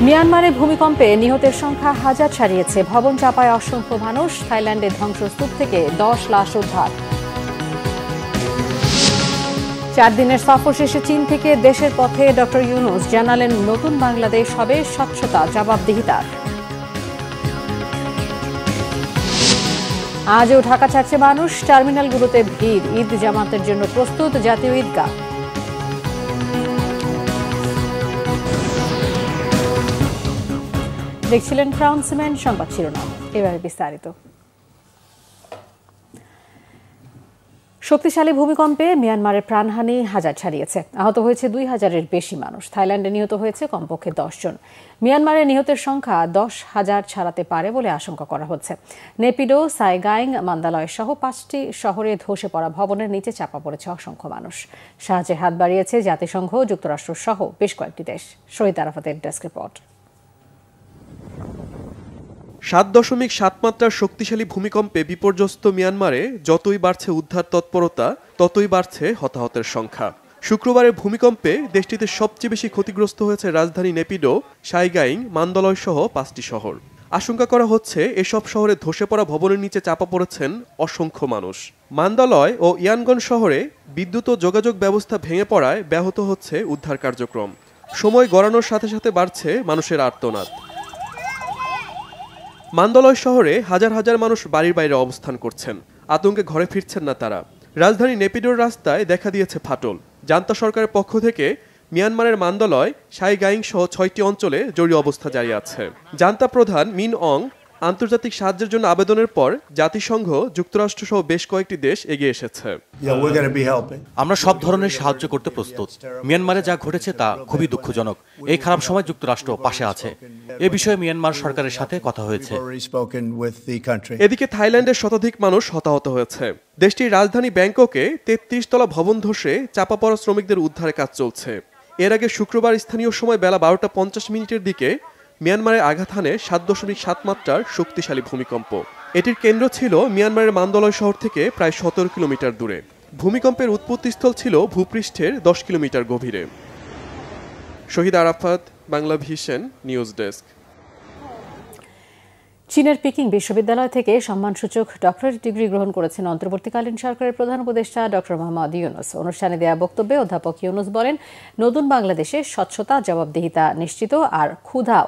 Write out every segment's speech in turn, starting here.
মিয়ানমারে ভূমিকম্পে নিহতের সংখ্যা হাজার ছাড়িয়েছে। ভবন চাপায় অসংখ্য মানুষ। থাইল্যান্ডে ধ্বংসস্তূপ থেকে 10 লাশ উদ্ধার। 4 দিনের সফর শেষে চীন থেকে দেশের পথে ডক্টর ইউনূস জানালেন, নতুন বাংলাদেশ হবে স্বচ্ছতা, জবাবদিহিতার। আজও ঢাকা ছাড়ছে মানুষ। টার্মিনালগুলোতে ভিড়। ঈদ জামাতের জন্য প্রস্তুত জাতীয় ঈদগাহ। দেখছিলেন ক্রাউন সিমেন্ট সংবাদ শিরোনাম, এবারে বিস্তারিত। শক্তিশালী ভূমিকম্পে মিয়ানমারের প্রাণহানি হাজার ছাড়িয়েছে। আহত হয়েছে 2000-এর বেশি মানুষ। থাইল্যান্ডে নিহত হয়েছে কমপক্ষে 10 জন। মিয়ানমারে নিহতের সংখ্যা 10,000 ছাড়াতে পারে বলে আশঙ্কা করা হচ্ছে। নেপিডো, সাইগাইং, মান্দালয় সহ 5টি শহরে ধসে পড়া ভবনের নিচে চাপা পড়েছে অসংখ্য মানুষ। সাহায্যের হাত বাড়িয়েছে জাতিসংঘ, যুক্তরাষ্ট্র সহ বেশ কয়েকটি দেশ। শহীদ আরাফাতের ডেস্ক রিপোর্ট। 7.7 মাত্রার শক্তিশালী ভূমিকম্পে বিপর্যস্ত মিয়ানমারে যতই বাড়ছে উদ্ধার তৎপরতা, ততই বাড়ছে হতাহতের সংখ্যা। শুক্রবারের ভূমিকম্পে দেশটিতে সবচেয়ে বেশি ক্ষতিগ্রস্ত হয়েছে রাজধানী নেপিডো, সাইগাইং, মান্দালয় সহ 5টি শহর। আশঙ্কা করা হচ্ছে এসব শহরে ধসে পড়া ভবনের নিচে চাপা পড়েছেন অসংখ্য মানুষ। মান্দালয় ও ইয়ানগন শহরে বিদ্যুৎ ও যোগাযোগ ব্যবস্থা ভেঙে পড়ায় ব্যাহত হচ্ছে উদ্ধার কার্যক্রম। সময় গড়ানোর সাথে সাথে বাড়ছে মানুষের আর্তনাদ। মান্দালয় শহরে হাজার হাজার মানুষ বাড়ির বাইরে অবস্থান করছেন। আতঙ্কে ঘরে ফিরছেন না তারা। রাজধানী নেপিডোর রাস্তায় দেখা দিয়েছে ফাটল। জান্তা সরকারের পক্ষ থেকে মিয়ানমারের মান্দালয়, সাইগাইং সহ 6টি অঞ্চলে জরুরি অবস্থা জারি আছে। জান্তা প্রধান মিন অং আন্তর্জাতিক সাহায্যের জন্য আবেদনের পর জাতিসংঘ, যুক্তরাষ্ট্র সহ বেশ কয়েকটি দেশ এগিয়ে এসেছে। আমরা সব ধরনের সাহায্য করতে প্রস্তুত। মিয়ানমারে যা ঘটেছে তা খুবই দুঃখজনক। এই খারাপ সময় যুক্তরাষ্ট্র পাশে আছে। এ বিষয়ে মিয়ানমার সরকারের সাথে কথা হয়েছে। এদিকে থাইল্যান্ডের শতাধিক মানুষ হতাহত হয়েছে। দেশটির রাজধানী ব্যাংককে 33 তলা ভবন ধসে চাপা পড়া শ্রমিকদের উদ্ধারের কাজ চলছে। এর আগে শুক্রবার স্থানীয় সময় বেলা 12:50 দিকে মিয়ানমারে আঘাত হানে 7.7 মাত্রার শক্তিশালী ভূমিকম্প। এটির কেন্দ্র ছিল মিয়ানমারের মান্দালয় শহর থেকে প্রায় 17 কিলোমিটার দূরে। ভূমিকম্পের উৎপত্তিস্থল ছিল ভূপৃষ্ঠের 10 কিলোমিটার গভীরে। Shahid Arafat, Bangla vision news desk. চীনের পিকিং বিশ্ববিদ্যালয় থেকে সম্মানসূচক ডক্টরেট ডিগ্রি গ্রহণ করেছেন অন্তর্বর্তীকালীন সরকারের প্রধান উপদেষ্টা ডক্টর মোহাম্মদ ইউনূস। অনুষ্ঠানে দেয়া বক্তব্যে অধ্যাপক ইউনূস বলেন, নতুন বাংলাদেশে স্বচ্ছতা, জবাবদিহিতা নিশ্চিত আর ক্ষুধা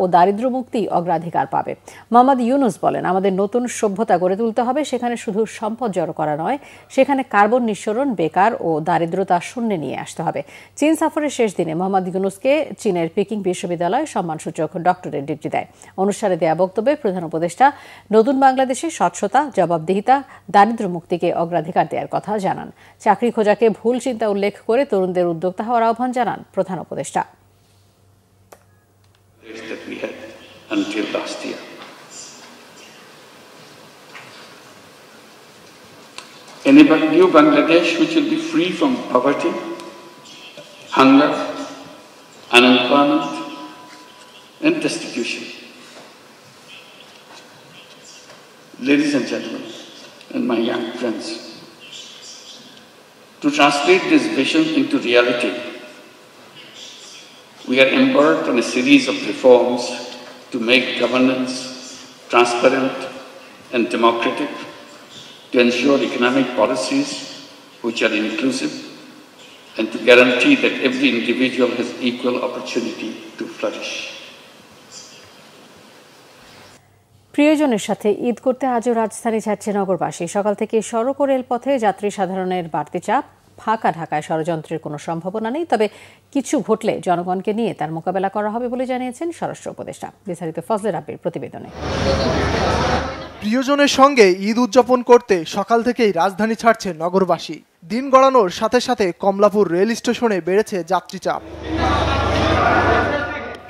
ও দারিদ্র্য মুক্তি অগ্রাধিকার পাবে। মোহাম্মদ ইউনূস বলেন, আমাদের নতুন সভ্যতা গড়ে তুলতে হবে। সেখানে শুধু সম্পদ জড়ো করা নয়, সেখানে কার্বন নিঃসরণ, বেকার ও দারিদ্রতা শূন্যে নিয়ে আসতে হবে। চীন সফরের শেষ দিনে মোহাম্মদ ইউনূসকে চীনের পিকিং বিশ্ববিদ্যালয় সম্মানসূচক ডক্টরেট ডিগ্রি দেয়। অনুষ্ঠানে দেয়া বক্তব্যে প্রধান উপদেষ্টা নতুন বাংলাদেশে স্বচ্ছতা, জবাবদিহিতা, দারিদ্র্য মুক্তিকে অগ্রাধিকার দেওয়ার কথা জানান। চাকরি খোঁজাকে ভুল চিন্তা উল্লেখ করে তরুণদের উদ্যোক্তা হওয়ার আহ্বান জানান প্রধান উপদেষ্টা। That we had until last year. In a new Bangladesh which will be free from poverty, hunger, unemployment, and destitution. Ladies and gentlemen, and my young friends, to translate this vision into reality, we are embarked on a series of reforms to make governance transparent and democratic, to ensure economic policies which are inclusive, and to guarantee that every individual has equal opportunity to flourish. প্রিয়জনের সাথে ঈদ করতে আজও রাজধানী ছাড়ছে নগরবাসী। সকাল থেকে সড়ক ও রেলপথে যাত্রী সাধারণের বাড়তি চাপ। ফাঁকা ঢাকায় ষড়যন্ত্রের কোনো সম্ভাবনা নেই, তবে কিছু ঘটলে জনগণকে নিয়ে তার মোকাবেলা করা হবে বলে জানিয়েছেন স্বরাষ্ট্র উপদেষ্টা। বিস্তারিত ফজলে রাব্বির প্রতিবেদনে। প্রিয়জনের সঙ্গে ঈদ উদযাপন করতে সকাল থেকেই রাজধানী ছাড়ছে নগরবাসী। দিন গড়ানোর সাথে সাথে কমলাপুর রেল স্টেশনে বেড়েছে যাত্রী চাপ।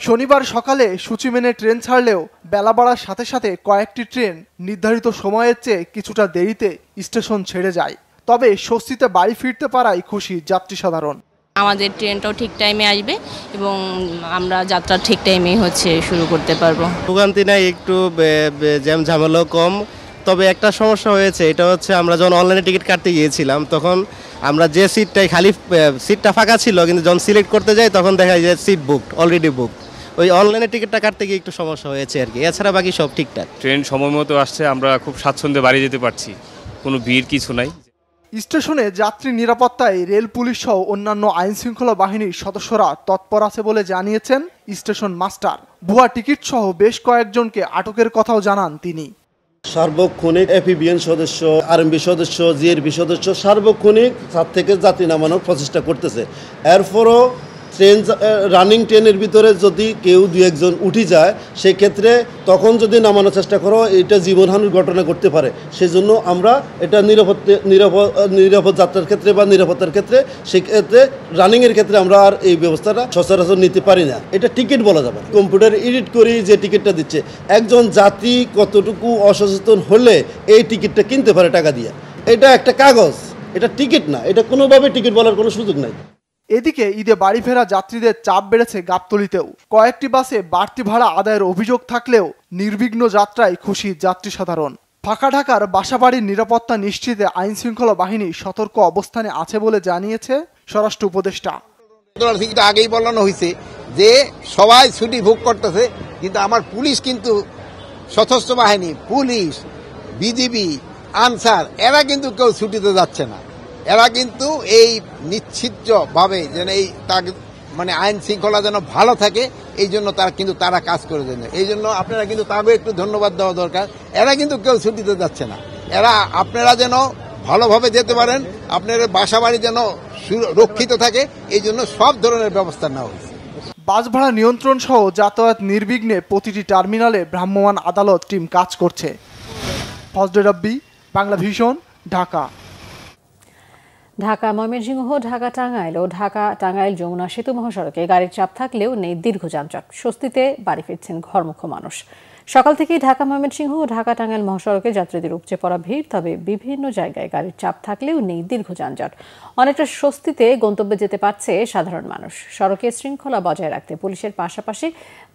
শনিবার সকালে সূচি মেনে ট্রেন ছাড়লেও বেলা বাড়ার সাথে সাথে কয়েকটি ট্রেন নির্ধারিত সময়ের চেয়ে কিছুটা দেরিতে স্টেশন ছেড়ে যায়। তবে স্বস্তিতে বাড়ি ফিরতে পারায় খুশি যাত্রী সাধারণ। আমাদের ট্রেনটাও ঠিক টাইমে আসবে এবং আমরা যাত্রা ঠিক টাইমে শুরু করতে পারবো। ভোগান্তি নাই, একটু জ্যাম ঝামেলাও কম। তবে একটা সমস্যা হয়েছে, এটা হচ্ছে আমরা যখন অনলাইনে টিকিট কাটতে গিয়েছিলাম তখন আমরা যে সিটটাই খালি সিটটা ফাঁকা ছিল, কিন্তু যখন সিলেক্ট করতে যাই তখন দেখা যায় যে সিট বুকড, অলরেডি বুকড। ওই অনলাইনে টিকিটটা কাটতে গিয়ে একটু সমস্যা হয়েছে আর কি, এছাড়া বাকি সব ঠিকঠাক। ট্রেন সময় মতো আসছে, আমরা খুব স্বাচ্ছন্দ্যে বাড়ি যেতে পারছি, কোনো ভিড় কিছু নাই। স্টেশনে যাত্রী নিরাপত্তায় রেল পুলিশ সহ অন্যান্য আইন শৃঙ্খলা বাহিনীর সদস্যরা তৎপর আছে বলে জানিয়েছেন স্টেশন মাস্টার। ভুয়া টিকিট সহ বেশ কয়েকজনকে আটকের কথাও জানান তিনি। সার্বক্ষণিক এপিবিএন সদস্য, আরএমবি সদস্য, জিআরবি সদস্য সার্বক্ষণিক ছাদ থেকে যাত্রী নামানোর প্রচেষ্টা করতেছে। এরপরও ট্রেন রানিং ট্রেনের ভিতরে যদি কেউ দু একজন উঠে যায়, সেক্ষেত্রে তখন যদি নামানোর চেষ্টা করো, এটা জীবনহানির ঘটনা ঘটতে পারে। সেজন্য আমরা এটা নিরাপদ যাত্রার ক্ষেত্রে বা নিরাপত্তার ক্ষেত্রে, সেক্ষেত্রে রানিংয়ের ক্ষেত্রে আমরা আর এই ব্যবস্থাটা সচরাচর নিতে পারি না। এটা টিকিট বলা যাবে, কম্পিউটার এডিট করি যে টিকিটটা দিচ্ছে। একজন যাত্রী কতটুকু অসচেতন হলে এই টিকিটটা কিনতে পারে টাকা দিয়ে? এটা একটা কাগজ, এটা টিকিট না, এটা কোনোভাবে টিকিট বলার কোনো সুযোগ নাই। এদিকে ঈদে বাড়ি ফেরা যাত্রীদের চাপ বেড়েছে গাবতলীতেও। কয়েকটি বাসে বাড়তি ভাড়া আদায়ের অভিযোগ থাকলেও নির্বিঘ্ন যাত্রায় খুশি যাত্রী সাধারণ। ফাঁকা ঢাকার বাসাবাড়ির নিরাপত্তা নিশ্চিতে আইন শৃঙ্খলা বাহিনী সতর্ক অবস্থানে আছে বলে জানিয়েছে স্বরাষ্ট্র উপদেষ্টা। আগেই বলানো হয়েছে যে সবাই ছুটি ভোগ করতেছে, কিন্তু আমার পুলিশ কিন্তু সশস্ত্র বাহিনী, পুলিশ, বিজিবি, আনসার, এরা কিন্তু কেউ ছুটিতে যাচ্ছে না। এরা কিন্তু এই নিশ্চিতভাবে যেন এই মানে আইন শৃঙ্খলা যেন ভালো থাকে, এই জন্য তারা কাজ করে দেন। এই জন্য আপনারা কিন্তু তাকেও একটু ধন্যবাদ দেওয়া দরকার। এরা কিন্তু কেউ ছুটিতে যাচ্ছে না। এরা আপনারা যেন ভালোভাবে যেতে পারেন, আপনার বাসা বাড়ি যেন রক্ষিত থাকে, এই জন্য সব ধরনের ব্যবস্থা নেওয়া হয়েছে। বাস ভাড়া নিয়ন্ত্রণ সহ যাতায়াত নির্বিঘ্নে প্রতিটি টার্মিনালে ভ্রাম্যমাণ আদালত টিম কাজ করছে। ফজলে রাব্বি, বাংলা ভিশন, ঢাকা। ঢাকা ময়মনসিংহ, ঢাকা টাঙ্গাইল ও ঢাকা টাঙ্গাইল যমুনা সেতু মহাসড়কে গাড়ির চাপ থাকলেও নেই দীর্ঘ যানজট। স্বস্তিতে বাড়ি ফিরছেন ঘরমুখ মানুষ। সকাল থেকেই ঢাকা ময়মনসিংহ ও ঢাকা টাঙ্গাইল মহাসড়কে যাত্রীদের উপচে পড়া ভিড়, তবে বিভিন্ন জায়গায় গাড়ির চাপ থাকলেও নেই দীর্ঘ যানজট। অনেকটা স্বস্তিতে গন্তব্যে যেতে পারছে সাধারণ মানুষ। সড়কে শৃঙ্খলা বজায় রাখতে পুলিশের পাশাপাশি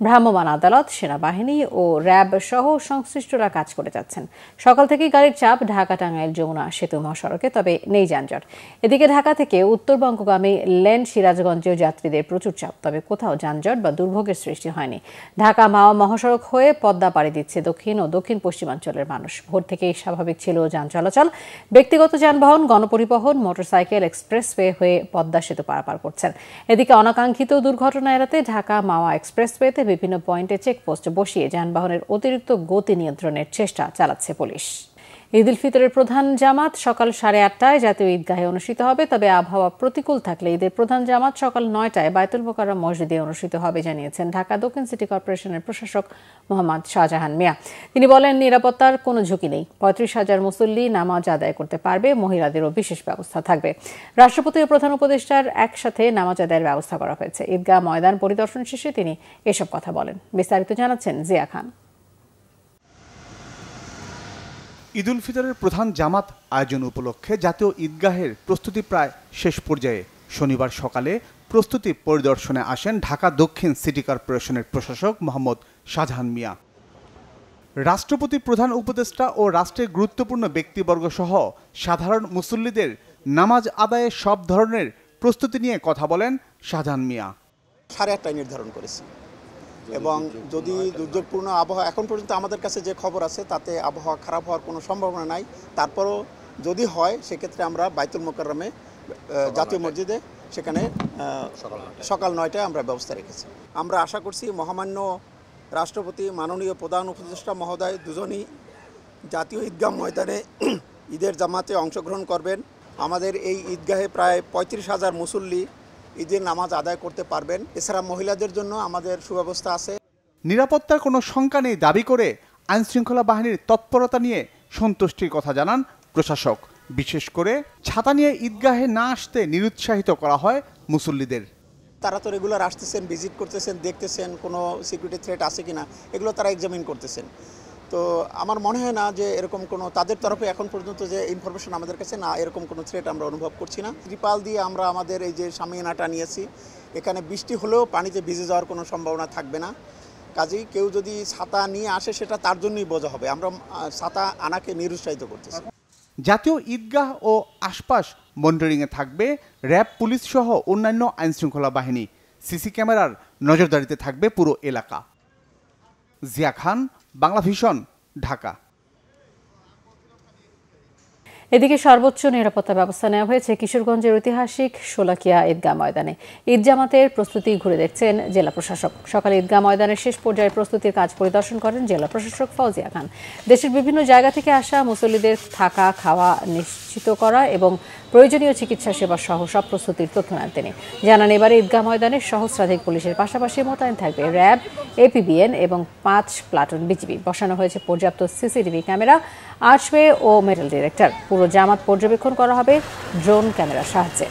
ভ্রাম্যমাণ আদালত, সেনাবাহিনী ও র্যাব সহ সংশ্লিষ্টরা কাজ করে যাচ্ছেন। সকাল থেকেই গাড়ির চাপ ঢাকা টাঙ্গাইল যমুনা সেতু মহাসড়কে, তবে নেই যানজট। এদিকে ঢাকা থেকে উত্তরবঙ্গগামী লেন সিরাজগঞ্জেও যাত্রীদের প্রচুর চাপ, তবে কোথাও যানজট বা দুর্ভোগের সৃষ্টি হয়নি। ঢাকা মাওয়া মহাসড়ক হয়ে পদ্মা পাড়ি দিচ্ছে দক্ষিণ ও দক্ষিণ পশ্চিমাঞ্চলের মানুষ। ভোর থেকেই স্বাভাবিক ছিল যান চলাচল। ব্যক্তিগত যানবাহন, গণপরিবহন, মোটরসাইকেল এক্সপ্রেসওয়ে হয়ে পদ্মা সেতু পারাপার করছেন। এদিকে অনাকাঙ্ক্ষিত দুর্ঘটনা এড়াতে ঢাকা মাওয়া এক্সপ্রেসওয়েতে বিভিন্ন পয়েন্টে চেকপোস্ট বসিয়ে যানবাহনের অতিরিক্ত গতি নিয়ন্ত্রণের চেষ্টা চালাচ্ছে পুলিশ। ঈদ উল ফিতরের প্রধান জামাত সকাল 8:30টায় জাতীয় ঈদগাহে অনুষ্ঠিত হবে, তবে আবহাওয়া প্রতিকূল থাকলে ঈদের প্রধান জামাত সকাল 9টায় বায়তুল মোকাররম মসজিদে অনুষ্ঠিত হবে জানিয়েছেন ঢাকা দক্ষিণ সিটি কর্পোরেশনের প্রশাসক মোহাম্মদ শাহজাহান মিয়া। তিনি বলেন, নিরাপত্তার কোনো ঝুঁকি নেই। 35,000 মুসল্লি নামাজ আদায় করতে পারবে, মহিলাদেরও বিশেষ ব্যবস্থা থাকবে। রাষ্ট্রপতি ও প্রধান উপদেষ্টার একসাথে নামাজ আদায়ের ব্যবস্থা করা হয়েছে। ঈদগাহ ময়দান পরিদর্শন শেষে তিনি এসব কথা বলেন। বিস্তারিত জানাচ্ছেন জিয়া খান। ঈদ উল ফিতরের প্রধান জামাত আয়োজন উপলক্ষে জাতীয় ঈদগাহের প্রস্তুতি প্রায় শেষ পর্যায়ে। শনিবার সকালে প্রস্তুতি পরিদর্শনে আসেন ঢাকা দক্ষিণ সিটি কর্পোরেশনের প্রশাসক মোহাম্মদ শাহজাহান মিয়া। রাষ্ট্রপতি, প্রধান উপদেষ্টা ও রাষ্ট্রের গুরুত্বপূর্ণ ব্যক্তিবর্গ সহ সাধারণ মুসল্লিদের নামাজ আদায়ে সব ধরনের প্রস্তুতি নিয়ে কথা বলেন শাহজাহান মিয়া। 8:30টায় নির্ধারণ করেছি, এবং যদি দুর্যোগপূর্ণ আবহাওয়া, এখন পর্যন্ত আমাদের কাছে যে খবর আছে তাতে আবহাওয়া খারাপ হওয়ার কোনো সম্ভাবনা নাই। তারপরও যদি হয় সেক্ষেত্রে আমরা বায়তুল মোকাররমে জাতীয় মসজিদে সেখানে সকাল 9টায় আমরা ব্যবস্থা রেখেছি। আমরা আশা করছি মহামান্য রাষ্ট্রপতি, মাননীয় প্রধান উপদেষ্টা মহোদয় দুজনই জাতীয় ঈদগাহ ময়দানে ঈদের জামাতে অংশগ্রহণ করবেন। আমাদের এই ঈদগাহে প্রায় 35,000 মুসল্লি ঈদের নামাজ আদায় করতে পারবেন। এছাড়া মহিলাদের জন্য আমাদের সুব্যবস্থা আছে। নিরাপত্তার কোনো শঙ্কা নেই দাবি করে আইনশৃঙ্খলা বাহিনীর তৎপরতা নিয়ে সন্তুষ্টির কথা জানান প্রশাসক। বিশেষ করে ছাতা নিয়ে ঈদগাহে না আসতে নিরুৎসাহিত করা হয় মুসল্লিদের। তারা তো রেগুলার আসতেছেন, ভিজিট করতেছেন, দেখতেছেন কোনো সিকিউরিটি থ্রেট আছে কিনা, এগুলো তারা এক্সামিন করতেছেন। তো আমার মনে হয় না যে এরকম কোনো তাদের তরফে এখন পর্যন্ত যে ইনফরমেশন আমাদের কাছে না, এরকম কোনো থ্রেট আমরা অনুভব করছি না। ত্রিপাল দিয়ে আমরা আমাদের এই যে শামিয়ানাটা নিয়েছি, এখানে বৃষ্টি হলেও পানিতে ভিজে যাওয়ার কোনো সম্ভাবনা থাকবে না। কাজেই কেউ যদি ছাতা নিয়ে আসে সেটা তার জন্যই বোঝা হবে। আমরা ছাতা আনাকে নিরুৎসাহিত করতেছি। জাতীয় ঈদগাহ ও আশপাশ মনিটরিংয়ে থাকবে র্যাব, পুলিশ সহ অন্যান্য আইনশৃঙ্খলা বাহিনী। সিসি ক্যামেরার নজরদারিতে থাকবে পুরো এলাকা। জিয়া খান, বাংলা ভিশন, ঢাকা। এদিকে সর্বোচ্চ নিরাপত্তা ব্যবস্থা নেওয়া হয়েছে কিশোরগঞ্জের ঐতিহাসিক শোলাকিয়া ঈদগাহ ময়দানে। ঈদ জামাতের প্রস্তুতি ঘুরে দেখছেন জেলা প্রশাসক। সকালে ঈদগাহ ময়দানের শেষ পর্যায়ের প্রস্তুতির কাজ পরিদর্শন করেন জেলা প্রশাসক ফৌজিয়া খান। দেশের বিভিন্ন জায়গা থেকে আসা মুসল্লিদের থাকা খাওয়া নিশ্চিত করা এবং প্রয়োজনীয় চিকিৎসা সেবা সহ সব প্রস্তুতির তথ্য নেন তিনি। জানান, এবারে ঈদগাহ ময়দানে সহস্রাধিক পুলিশের পাশাপাশি মোতায়েন থাকবে র্যাব, এপিবিএন এবং 5 প্লাটুন বিজিবি। বসানো হয়েছে পর্যাপ্ত সিসিটিভি ক্যামেরা, আর্চওয়ে ও মেটাল ডিটেক্টর। পুরো জামাত পর্যবেক্ষণ করা হবে ড্রোন ক্যামেরার সাহায্যে।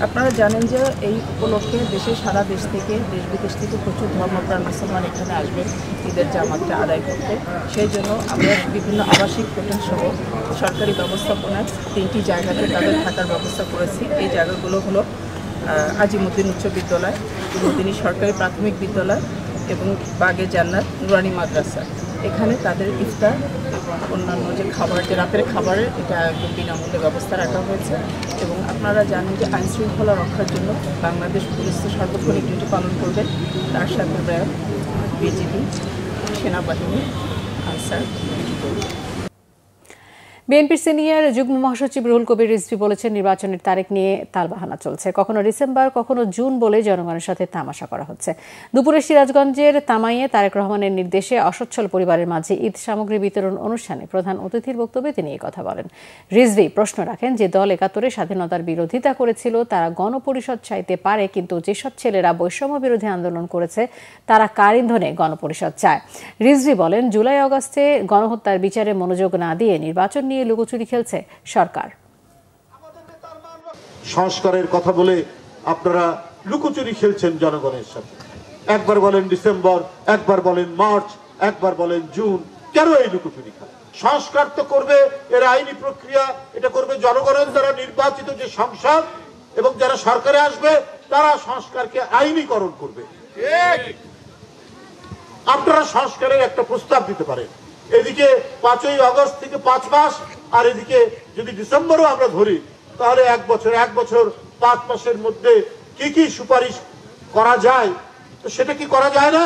আপনারা জানেন যে এই উপলক্ষে সারা দেশ থেকে, দেশ বিদেশ থেকে প্রচুর ধর্মপ্রাণ মুসলমান এখানে আসবেন ঈদের জামাতটা আদায় করতে। সেই জন্য আমরা বিভিন্ন আবাসিক হোটেল সহ সরকারি ব্যবস্থাপনায় 3টি জায়গাতে তাদের থাকার ব্যবস্থা করেছি। এই জায়গাগুলো হলো আজিমুদ্দিন উচ্চ বিদ্যালয়, মদিনী সরকারি প্রাথমিক বিদ্যালয় এবং বাগে জান্নাত নুরানি মাদ্রাসা। এখানে তাদের ইফতার এবং অন্যান্য যে খাবার, যে রাতের খাবারের এটা একদম বিনামূল্যে ব্যবস্থা রাখা হয়েছে। এবং আপনারা জানেন যে আইন শৃঙ্খলা রক্ষার জন্য বাংলাদেশ পুলিশ সার্বক্ষণিক ডিউটি পালন করবে, তার সাথে র্যাব, বিজিবি, সেনাবাহিনী, আনসার। বিএনপির সিনিয়র যুগ্ম মহাসচিব রুহুল কবির রিজভী বলেছেন, নির্বাচনের তারিখ নিয়ে তালবাহানা চলছে। কখনো ডিসেম্বর, কখনো জুন বলে জনগণের সাথে তামাশা করা হচ্ছে। দুপুরে সিরাজগঞ্জের তামাইয়ে তারেক রহমানের নির্দেশে অসচ্ছল পরিবারের মাঝে ঈদ সামগ্রী বিতরণ অনুষ্ঠানে প্রধান অতিথির বক্তব্যে তিনি এই কথা বলেন। রিজভী প্রশ্ন রাখেন, যে দল ৭১ স্বাধীনতার বিরোধিতা করেছিল তারা গণপরিষদ চাইতে পারে, কিন্তু যেসব ছেলেরা বৈষম্য বিরোধী আন্দোলন করেছে তারা কার ইন্ধনে গণপরিষদ চায়। রিজভী বলেন, জুলাই আগস্টে গণহত্যার বিচারে মনোযোগ না দিয়ে নির্বাচন নিয়ে লুকোচুরি খেলছে সরকার। সংস্কারের কথা বলে আপনারা লুকোচুরি খেলছেন জনগণের সাথে। একবার বলেন ডিসেম্বর, একবার বলেন মার্চ, একবার বলেন জুন। কেন এই লুকোচুরি খেলা? সংস্কার তো করবে, এর আইনি প্রক্রিয়া, এটা করবে জনগণের দ্বারা নির্বাচিত যে সংসদ, এবং যারা সরকারে আসবে তারা সংস্কারকে আইনীকরণ করবে। আপনারা সংস্কারের একটা প্রস্তাব দিতে পারেন। এদিকে 5ই আগস্ট থেকে 5 মাস, আর এদিকে যদি ডিসেম্বরও আমরা ধরি তাহলে 1 বছর 5 মাসের মধ্যে কি সুপারিশ করা যায়, তো সেটা কি করা যায় না?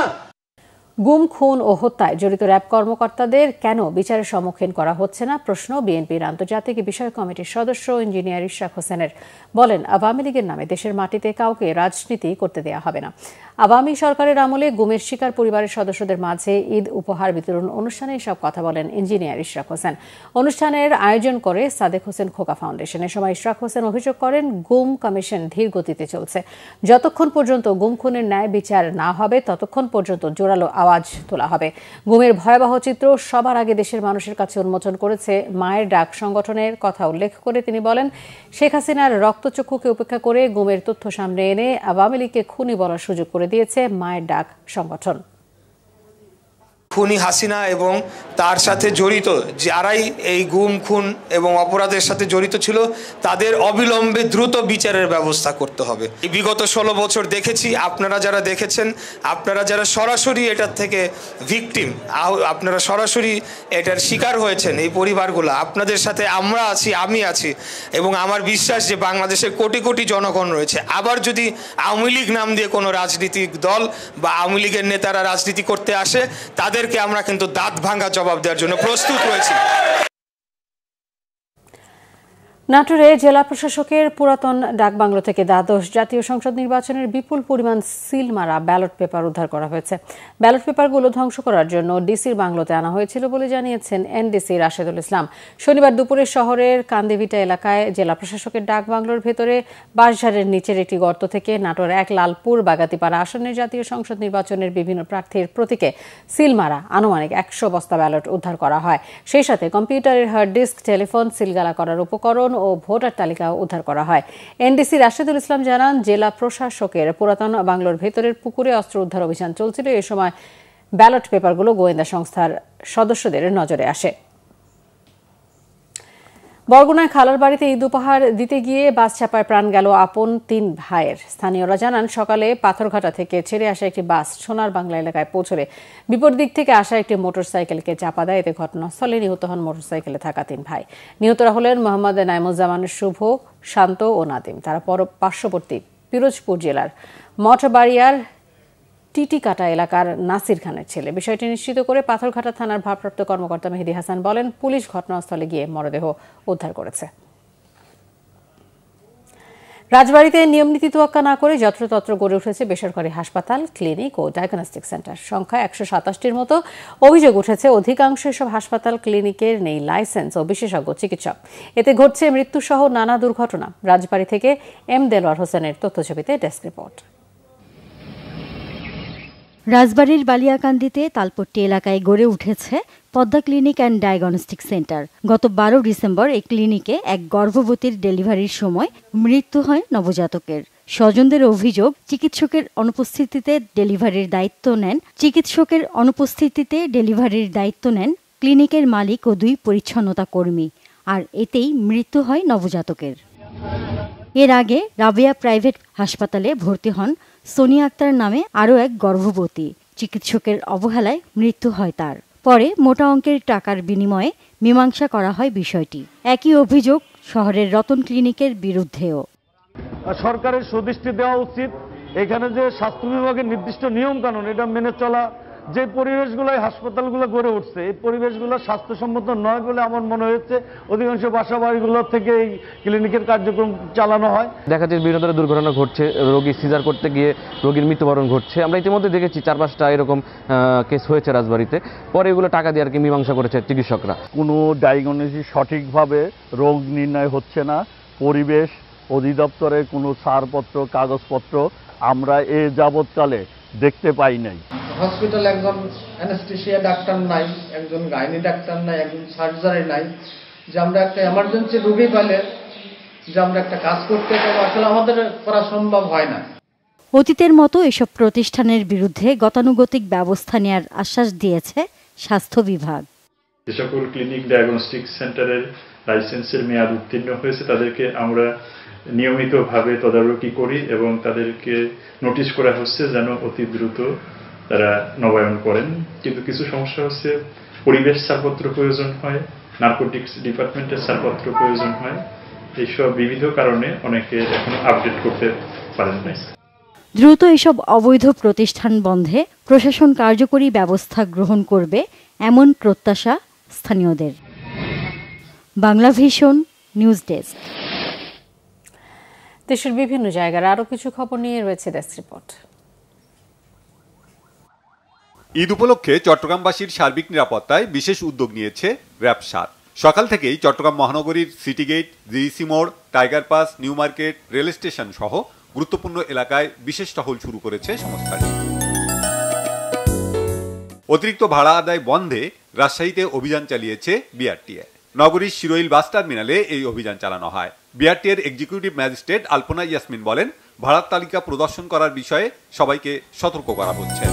গুম, খুন ও হত্যায় জড়িত র্যাব কর্মকর্তাদের কেন বিচারের সম্মুখীন করা হচ্ছে না, প্রশ্ন বিএনপির আন্তর্জাতিক বিষয় কমিটির সদস্য ইঞ্জিনিয়ার ইশরাক হোসেনের। বলেন, আওয়ামী লীগের নামে দেশের মাটিতে কাউকে রাজনীতি করতে দেয়া হবে না। আওয়ামী সরকারের আমলে গুমের শিকার পরিবারের সদস্যদের মাঝে ঈদ উপহার বিতরণ অনুষ্ঠানে এসব কথা বলেন ইঞ্জিনিয়ার ইশরাক হোসেন। অনুষ্ঠানের আয়োজন করে সাদেক হোসেন খোকা ফাউন্ডেশন। এ সময় ইশরাক হোসেন অভিযোগ করেন, গুম কমিশন ধীর গতিতে চলছে। যতক্ষণ পর্যন্ত গুম খুনের ন্যায় বিচার না হবে ততক্ষণ পর্যন্ত জোরালো আওয়াজ তোলা হবে। গুমের ভয়াবহ চিত্র সবার আগে দেশের মানুষের কাছে উন্মোচন করেছে মায়ের ডাক সংগঠনের কথা উল্লেখ করে তিনি বলেন, শেখ হাসিনার রক্তচক্ষুকে উপেক্ষা করে গুমের তথ্য সামনে এনে আওয়ামী লীগকে খুনি বলার সুযোগ করে দিয়েছে মায়ের ডাক সংগঠন। খুনি হাসিনা এবং তার সাথে জড়িত যারাই এই গুম, খুন এবং অপরাধের সাথে জড়িত ছিল তাদের অবিলম্বে দ্রুত বিচারের ব্যবস্থা করতে হবে। বিগত 16 বছর দেখেছি, আপনারা যারা দেখেছেন, আপনারা যারা সরাসরি এটার থেকে ভিকটিম, আপনারা সরাসরি এটার শিকার হয়েছেন, এই পরিবারগুলো, আপনাদের সাথে আমরা আছি, আমি আছি, এবং আমার বিশ্বাস যে বাংলাদেশের কোটি কোটি জনগণ রয়েছে। আবার যদি আওয়ামী লীগ নাম দিয়ে কোনো রাজনৈতিক দল বা আওয়ামী লীগের নেতারা রাজনীতি করতে আসে, তাদেরকে আমরা কিন্তু দাঁত ভাঙা জবাব দেওয়ার জন্য প্রস্তুত রয়েছি। নাটোরে জেলা প্রশাসকের পুরাতন ডাকবাংলো থেকে দ্বাদশ জাতীয় সংসদ নির্বাচনের বিপুল পরিমাণ সিল মারা ব্যালট পেপার উদ্ধার করা হয়েছে। ব্যালট পেপারগুলো ধ্বংস করার জন্য ডিসির বাংলোতে আনা হয়েছিল বলে জানিয়েছেন এনডিসি রাশেদুল ইসলাম। শনিবার দুপুরে শহরের কান্দিভিটা এলাকায় জেলা প্রশাসকের ডাকবাংলোর ভেতরে বাঁশঝাড়ের নিচের একটি গর্ত থেকে নাটোর 1 লালপুর বাগাতিপাড়া আসনের জাতীয় সংসদ নির্বাচনের বিভিন্ন প্রার্থীর প্রতীকে সিল মারা আনুমানিক 100 বস্তা ব্যালট উদ্ধার করা হয়। সেই সাথে কম্পিউটারের হার্ড ডিস্ক, টেলিফোন, সিলগালা করার উপকরণ ও ভোটার তালিকা উদ্ধার করা হয়। এনডিসি রাশেদুল ইসলাম জানান, জেলা প্রশাসকের পুরাতন বাংলোর ভেতরের পুকুরে অস্ত্র উদ্ধার অভিযান চলছিল। এ সময় ব্যালট পেপারগুলো গোয়েন্দা সংস্থার সদস্যদের নজরে আসে। বরগুনায় খালার বাড়িতে ঈদ উপহার দিতে গিয়ে বাস চাপায় প্রাণ গেল আপন ৩ ভাইয়ের। স্থানীয়রা জানান, সকালে পাথরঘাটা থেকে ছেড়ে আসা একটি বাস সোনার বাংলা এলাকায় পৌঁছলে বিপরীত দিক থেকে আসা একটি মোটরসাইকেলকে চাপা দেয়। এতে ঘটনাস্থলে নিহত হন মোটরসাইকেলে থাকা ৩ ভাই। নিহতরা হলেন মোহাম্মদ নাইমুজ্জামান, শুভ, শান্ত ও নাদিম। তারা পার্শ্ববর্তী পিরোজপুর জেলার মঠবাড়িয়ার টিটিকাটা এলাকার নাসির খানের ছেলে। বিষয়টি নিশ্চিত করে পাথরঘাটা থানার ভারপ্রাপ্ত কর্মকর্তা মেহেদী হাসান বলেন, পুলিশ ঘটনাস্থলে গিয়ে মরদেহ উদ্ধার করেছে। রাজবাড়ীতে নিয়মনীতি তোয়াক্কা না করে যত্রতত্র গড়ে উঠেছে বেসরকারি হাসপাতাল, ক্লিনিক ও ডায়াগনস্টিক সেন্টার। সংখ্যা ১২৭টির মতো। অভিযোগ উঠেছে, অধিকাংশ এসব হাসপাতাল ক্লিনিকের নেই লাইসেন্স ও বিশেষজ্ঞ চিকিৎসক। এতে ঘটছে মৃত্যুসহ নানা দুর্ঘটনা। রাজবাড়ী থেকে এম দেলোয়ার হোসেনের তথ্যছবিতে ডেস্ক রিপোর্ট। রাজবাড়ীর বালিয়াকান্দিতে তালপট্টি এলাকায় গড়ে উঠেছে Padma clinic and diagnostic centre. গত ১২ ডিসেম্বর এই ক্লিনিকে এক গর্ভবতীর ডেলিভারির সময় মৃত্যু হয় নবজাতকের। স্বজনদের অভিযোগ, চিকিৎসকের অনুপস্থিতিতে ডেলিভারির দায়িত্ব নেন ক্লিনিকের মালিক ও ২ পরিচ্ছন্নতা কর্মী, আর এতেই মৃত্যু হয় নবজাতকের। এর আগে রাবেয়া প্রাইভেট হাসপাতালে ভর্তি হন সোনিয়া আক্তার নামে আরও এক গর্ভবতী। চিকিৎসকের অবহেলায় মৃত্যু হয় তার। পরে মোটা অঙ্কের টাকার বিনিময়ে মীমাংসা করা হয় বিষয়টি। একই অভিযোগ শহরের রতন ক্লিনিকের বিরুদ্ধেও। সরকারের সুদৃষ্টি দেওয়া উচিত, এখানে যে স্বাস্থ্য বিভাগের নির্দিষ্ট নিয়ম কানুন এটা মেনে চলা। যে পরিবেশগুলো হাসপাতালগুলো গড়ে উঠছে, এই পরিবেশগুলো স্বাস্থ্যসম্মত নয় বলে আমার মনে হয়েছে অধিকাংশ বাসা বাড়িগুলো থেকে এই ক্লিনিকের কার্যক্রম চালানো হয়। দেখা যায় বিভিন্ন ধরনের দুর্ঘটনা ঘটছে, রোগী সিজার করতে গিয়ে রোগীর মৃত্যুবরণ ঘটছে। আমরা ইতিমধ্যে দেখেছি ৪-৫টা এরকম কেস হয়েছে রাজবাড়ীতে। পরে এগুলো টাকা দিয়ে আর কি মীমাংসা করেছে চিকিৎসকরা। কোনো ডায়াগনোসিস সঠিকভাবে রোগ নির্ণয় হচ্ছে না। পরিবেশ অধিদপ্তরের কোনো ছাড়পত্র, কাগজপত্র আমরা এ যাবৎকালে দেখতে পাই নাই। হসপিটালে একজন অ্যানেস্থেশিয়া ডাক্তার নাই, একজন গাইনি ডাক্তার নাই, একজন সার্জারি নাই, যে আমরা একটা এমার্জেন্সি রোগী পেলে যে আমরা একটা কাজ করতে পারবো, আসলে আমাদের করা সম্ভব হয় না। অতীতের মতো এসব প্রতিষ্ঠানের বিরুদ্ধে গতানুগতিক ব্যবস্থা নেওয়ার আশ্বাস দিয়েছে স্বাস্থ্য বিভাগ। যে সকল ক্লিনিক ডায়াগনস্টিক সেন্টারের লাইসেন্সের মেয়াদ উত্তীর্ণ হয়েছে তাদেরকে আমরা নিয়মিতভাবে তদারকি করি এবং তাদেরকে নোটিশ করা হচ্ছে যেন অতি দ্রুত তারা নবায়ন করেন। কিন্তু কিছু সমস্যা হচ্ছে, পরিবেশ ছাড়পত্র প্রয়োজন হয়, নার্কোটিক্স ডিপার্টমেন্টের ছাড়পত্র প্রয়োজন হয়। এইসব বিবিধ কারণে অনেকে এখন আপডেট করতে পারেন না। দ্রুত এসব অবৈধ প্রতিষ্ঠান বন্ধে প্রশাসন কার্যকরী ব্যবস্থা গ্রহণ করবে এমন প্রত্যাশা স্থানীয়দের। Bangla vision news desk. দেশের বিভিন্ন জায়গার আরো কিছু খবর নিয়ে রয়েছে ডেস্ক রিপোর্ট। ঈদ উপলক্ষে চট্টগ্রামবাসীর সার্বিক নিরাপত্তায় বিশেষ উদ্যোগ নিয়েছে র্যাব ৭। সকাল থেকেই চট্টগ্রাম মহানগরীর সিটি গেট, জিইসি মোড়, tiger pass, new market, rail station সহ গুরুত্বপূর্ণ এলাকায় বিশেষ টহল শুরু করেছে সংস্থাটি। অতিরিক্ত ভাড়া আদায় বন্ধে রাজশাহীতে অভিযান চালিয়েছে বিআরটিএ। নগরীর শিরোইল বাস টার্মিনালে এই অভিযান চালানো হয়। বিআরটিএর এক্সিকিউটিভ ম্যাজিস্ট্রেট আলপনা ইয়াসমিন বলেন, ভাড়ার তালিকা প্রদর্শন করার বিষয়ে সবাইকে সতর্ক করা হচ্ছে।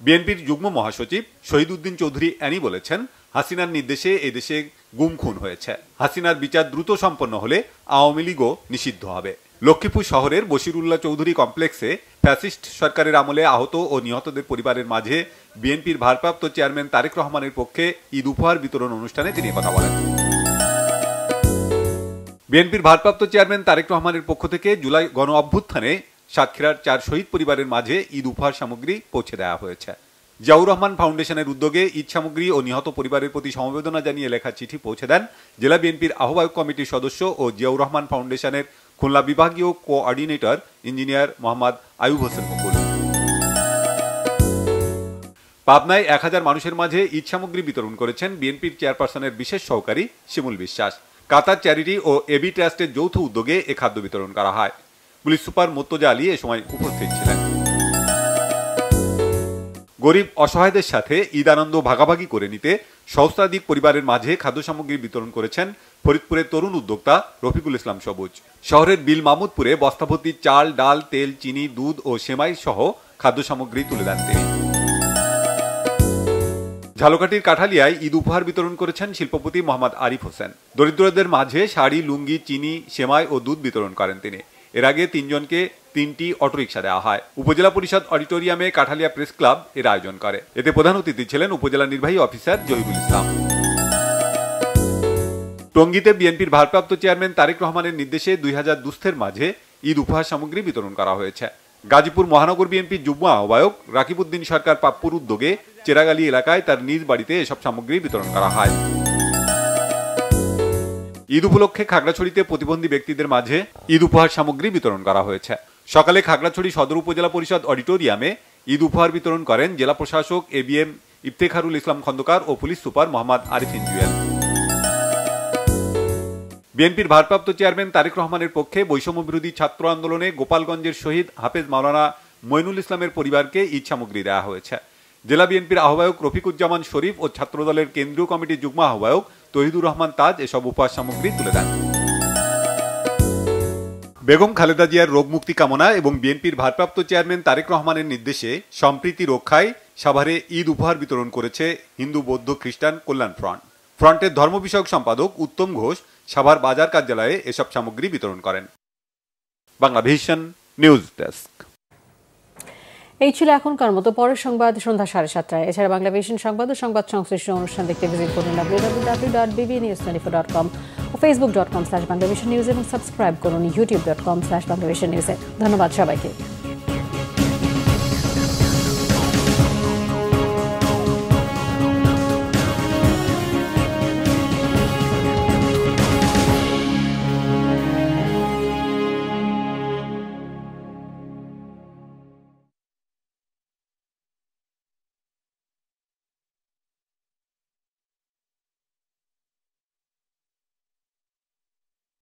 বিএনপির যুগ্ম মহাসচিব শহীদ উদ্দিন চৌধুরী অ্যানি বলেছেন, হাসিনার নির্দেশে এদেশে গুম খুন হয়েছে। হাসিনার বিচার দ্রুত সম্পন্ন হলে আওয়ামী লীগও নিষিদ্ধ হবে। লক্ষ্মীপুর শহরের বশিরুল্লাহ চৌধুরী কমপ্লেক্সে ফ্যাসিস্ট সরকারের আমলে আহত ও নিহতদের পরিবারের মাঝে বিএনপির ভারপ্রাপ্ত চেয়ারম্যান তারেক রহমানের পক্ষে ঈদ উপহার বিতরণ অনুষ্ঠানে তিনি কথা বলেন। বিএনপির ভারপ্রাপ্ত চেয়ারম্যান তারেক রহমানের পক্ষ থেকে জুলাই গণ অভ্যুত্থানে সাতক্ষীরার 4 শহীদ পরিবারের মাঝে ঈদ উপহার সামগ্রী পৌঁছে দেওয়া হয়েছে। জিয়াউর রহমান ফাউন্ডেশনের উদ্যোগে ঈদ সামগ্রী ও নিহত পরিবারের প্রতি সমবেদনা জানিয়ে লেখা চিঠি পৌঁছে দেন জেলা বিএনপির আহ্বায়ক কমিটির সদস্য ও জিয়াউর রহমান ফাউন্ডেশনের খুলনা বিভাগীয় কোঅর্ডিনেটর ইঞ্জিনিয়ার মোহাম্মদ আয়ুব হোসেন মুকুল। পাবনায় 1000 মানুষের মাঝে ঈদ সামগ্রী বিতরণ করেছেন বিএনপির চেয়ারপারসনের বিশেষ সহকারী শিমুল বিশ্বাস। কাতার চ্যারিটি ও এবি ট্রাস্টের যৌথ উদ্যোগে এ খাদ্য বিতরণ করা হয়। পুলিশ সুপার মুর্তজা আলী এ সময় উপস্থিত ছিলেন। গরিব অসহায়দের সাথে ঈদ আনন্দ ভাগাভাগি করে নিতে সহস্রাধিক পরিবারের মাঝে খাদ্য সামগ্রী বিতরণ করেছেন ফরিদপুরের তরুণ উদ্যোক্তা রফিকুল ইসলাম সবুজ। শহরের বিল মাহমুদপুরে বস্তাভর্তি চাল, ডাল, তেল, চিনি, দুধ ও সেমাই সহ খাদ্য সামগ্রী তুলে দেন তিনি। ঝালকাঠির কাঠালিয়ায় ঈদ উপহার বিতরণ করেছেন শিল্পপতি মোহাম্মদ আরিফ হোসেন। দরিদ্রদের মাঝে শাড়ি, লুঙ্গি, চিনি, সেমাই ও দুধ বিতরণ করেন তিনি। এর আগে 3 জনকে 3টি অটোরিকশা দেওয়া হয়। উপজেলা পরিষদ অডিটোরিয়ামে কাঠালিয়া প্রেস ক্লাব এর আয়োজন করে। এতে প্রধান অতিথি ছিলেন উপজেলা নির্বাহী অফিসার জহিরুল ইসলাম। টঙ্গীতে বিএনপির ভারপ্রাপ্ত চেয়ারম্যান তারেক রহমানের নির্দেশে 2000 দুস্থের মাঝে ঈদ উপহার সামগ্রী বিতরণ করা হয়েছে। গাজীপুর মহানগর বিএনপির যুগ্ম আহ্বায়ক রাকিবউদ্দিন সরকার পাপ্পুর উদ্যোগে চেরাগালী এলাকায় তার নিজ বাড়িতে এসব সামগ্রী বিতরণ করা হয়। ঈদ উপলক্ষে খাগড়াছড়িতে প্রতিবন্ধী ব্যক্তিদের মাঝে ঈদ উপহার সামগ্রী বিতরণ করা হয়েছে। সকালে খাগড়াছড়ি সদর উপজেলা পরিষদ অডিটোরিয়ামে ঈদ উপহার বিতরণ করেন জেলা প্রশাসক এবিএম ইফতেখারুল ইসলাম খন্দকার ও পুলিশ সুপার মোহাম্মদ আরিফিন জুয়েল। বিএনপির ভারপ্রাপ্ত চেয়ারম্যান তারেক রহমানের পক্ষে বৈষম্য বিরোধী ছাত্র আন্দোলনে গোপালগঞ্জের শহীদ হাফেজ মাওলানা মইনুল ইসলামের পরিবারকে ঈদ সামগ্রী দেওয়া হয়েছে। জেলা বিএনপির আহ্বায়ক রফিকুজ্জামান শরীফ ও ছাত্রদলের কেন্দ্রীয় কমিটির যুগ্ম আহ্বায়ক তহিদুর রহমান তাজ এসব উপহার সামগ্রী তুলে দেন। বেগম খালেদা জিয়ার রোগ মুক্তি কামনা এবং বিএনপির ভারপ্রাপ্ত চেয়ারম্যান তারেক রহমানের নির্দেশে সম্প্রীতি রক্ষায় সাভারে ঈদ উপহার বিতরণ করেছে হিন্দু, বৌদ্ধ, খ্রিস্টান কল্যাণ ফ্রন্ট। ফ্রন্টের ধর্ম বিষয়ক সম্পাদক উত্তম ঘোষ সাভার বাজার কার্যালয়ে এসব সামগ্রী বিতরণ করেন। Bangla vision news desk. এই ছিল এখনকার মতো। পরের সংবাদ সন্ধ্যা 7:30টায়। এছাড়া বাংলা ভিশন সংবাদ ও সংবাদ সংশ্লিষ্ট অনুষ্ঠান দেখতে ভিজিট করুন www.bbnews24.com ও facebook.com/banglavisionnews এবং সাবস্ক্রাইব করুন youtube.com/banglavisionnews। ধন্যবাদ সবাইকে।